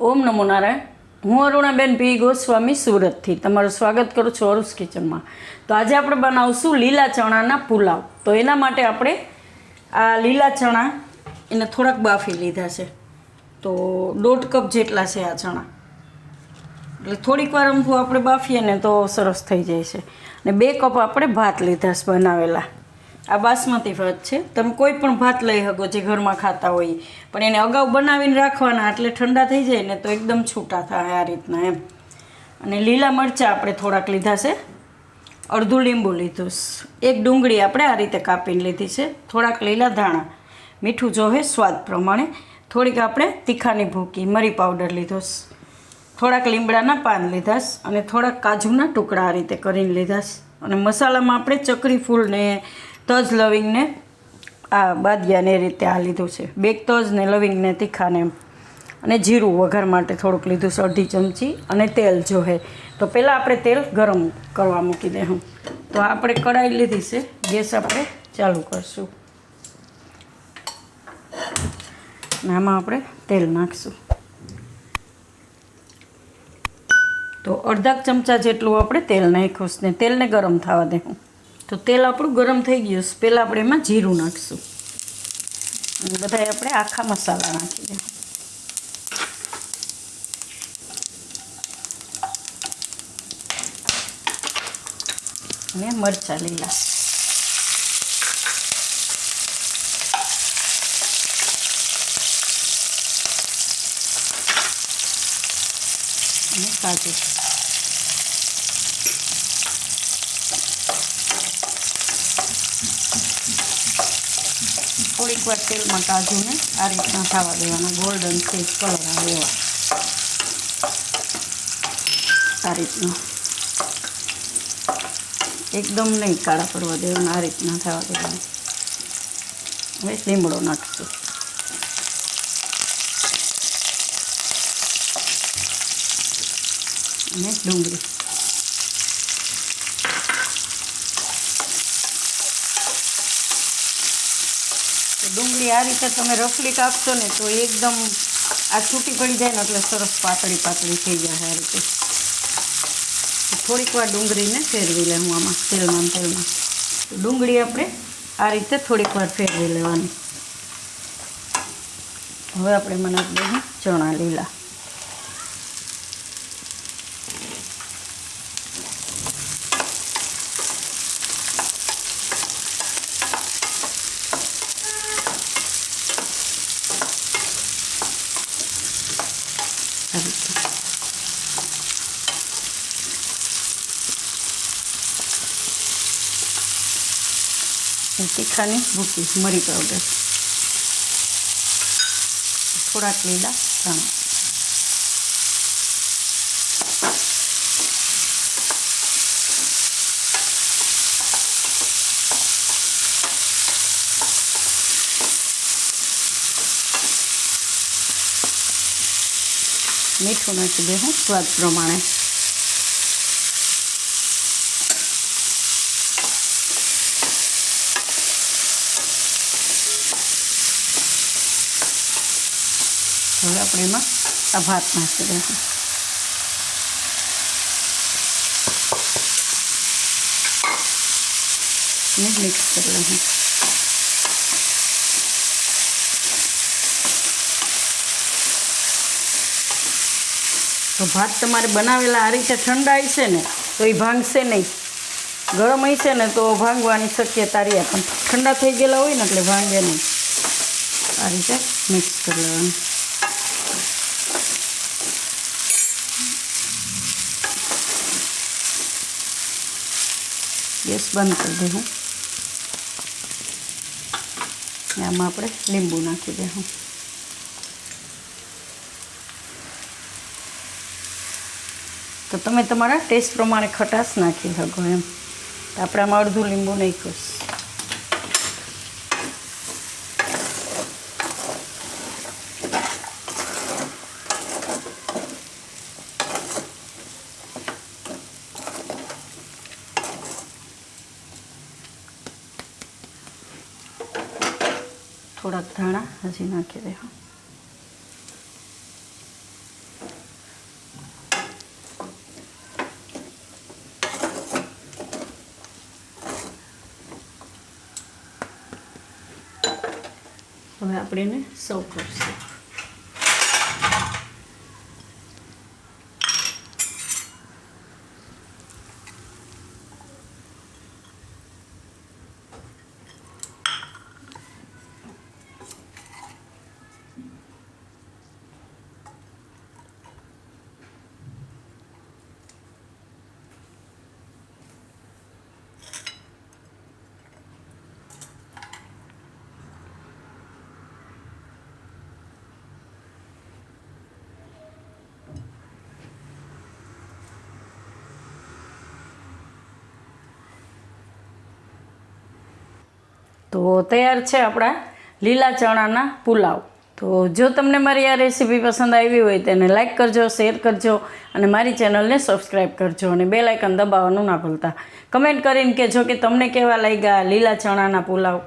ઓમ નમો નારાયણ. હું અરુણાબેન પી ગોસ્વામી સુરતથી તમારું સ્વાગત કરું છું અરુસ કિચનમાં. તો આજે આપણે બનાવશું લીલા ચણાના પુલાવ. તો એના માટે આપણે આ લીલા ચણા એને થોડાક બાફી લીધા છે. તો 1.5 કપ જેટલા છે આ ચણા. એટલે થોડીક વાર અમથું આપણે બાફીએ ને તો સરસ થઈ જાય છે. અને 2 કપ આપણે ભાત લીધા છે બનાવેલા. આ બાસમતી ભાત છે. તમે કોઈ પણ ભાત લઈ શકો જે ઘરમાં ખાતા હોય, પણ એને અગાઉ બનાવીને રાખવાના એટલે ઠંડા થઈ જાય ને તો એકદમ છૂટા થાય આ રીતના એમ. અને લીલા મરચાં આપણે થોડાક લીધા છે, અડધું લીંબુ લીધું, 1 ડુંગળી આપણે આ રીતે કાપીને લીધી છે, થોડાક લીલા ધાણા, મીઠું જોવે સ્વાદ પ્રમાણે, થોડીક આપણે તીખાની ભૂકી મરી પાવડર લીધો, થોડાક લીમડાના પાન લીધા અને થોડાક કાજુના ટુકડા આ રીતે કરીને લીધા. અને મસાલામાં આપણે ચકરી ફૂલ ને તજ લવિંગને આ બાદિયાને એ રીતે આ લીધું છે, 2 તજ ને લવિંગને તીખાને એમ. અને જીરું વઘાર માટે થોડુંક લીધું છે, 1/2 ચમચી. અને તેલ જોહે તો પહેલાં આપણે તેલ ગરમ કરવા મૂકી દઈશું. તો આપણે કઢાઈ લીધી છે, ગેસ આપણે ચાલુ કરશું અને આમાં આપણે તેલ નાખીશું. તો 1/2 ચમચા જેટલું આપણે તેલ નાખ્યું ને તેલને ગરમ થવા દેવું. તો તેલ આપણું ગરમ થઈ ગયું છે. પહેલાં આપણે એમાં જીરું નાખીશું અને બધા આપણે આખા મસાલા નાખી દઈશું. અને મરચાં લીલા અને કાજુ. થોડીક વાર તેલમાં કાજુને આ રીતના થવા દેવાના, ગોલ્ડન સેજ કલર આવે એવા, આ રીતના એકદમ નહીં કાળા પડવા દેવાના, આ રીતના થવા દેવાના. હવે લીમડો નાખીશું અને ડુંગળી. ડુંગળી આ રીતે તમે રફલી કાપશો ને તો એકદમ આ છૂટી પડી જાય ને એટલે સરસ પાતળી પાતળી થઈ જાય આ રીતે. થોડીક વાર ડુંગળીને ફેરવી લે હું આમાં તેલમાં. ડુંગળી આપણે આ રીતે થોડીક વાર ફેરવી લેવાની. હવે આપણે નાખી દઈએ ચણા લીલા. તીખાની ભૂકી મરી પાવડર, થોડાક લીલા ધાણા. મીઠું નાખી દઉં સ્વાદ પ્રમાણે. હવે આપણે એમાં આ ભાત નાખી દઈશું. અને મિક્સ કરી લઈશું. તો ભાત તમારે બનાવેલા આ રીતે ઠંડા હશે ને તો એ ભાંગશે નહીં. ગરમ હશે ને તો ભાંગવાની શક્યતા રહે, પણ ઠંડા થઈ ગયેલા હોય ને એટલે ભાંગે નહીં. આ રીતે મિક્સ કરી લેવાનું. ગેસ બંધ કરી દઈશું. આમાં આપણે લીંબુ નાખી દઈશું. તો તમે તમારા ટેસ્ટ પ્રમાણે ખટાશ નાખી શકો એમ. આપણે આમાં અડધું લીંબુ નાખ્યું. થોડાક ધાણા હજી નાખી દેવા. હવે આપણે એને સર્વ કરીશું. તો તૈયાર છે આપણા લીલા ચણાના પુલાવ. તો જો તમને મારી આ રેસીપી પસંદ આવી હોય તેને લાઇક કરજો, શેર કરજો અને મારી ચેનલને સબસ્ક્રાઈબ કરજો અને બેલ આઇકન દબાવવાનું ના ભૂલતા. કમેન્ટ કરીને કહેજો કે તમને કેવા લાગ્યા લીલા ચણાના પુલાવ.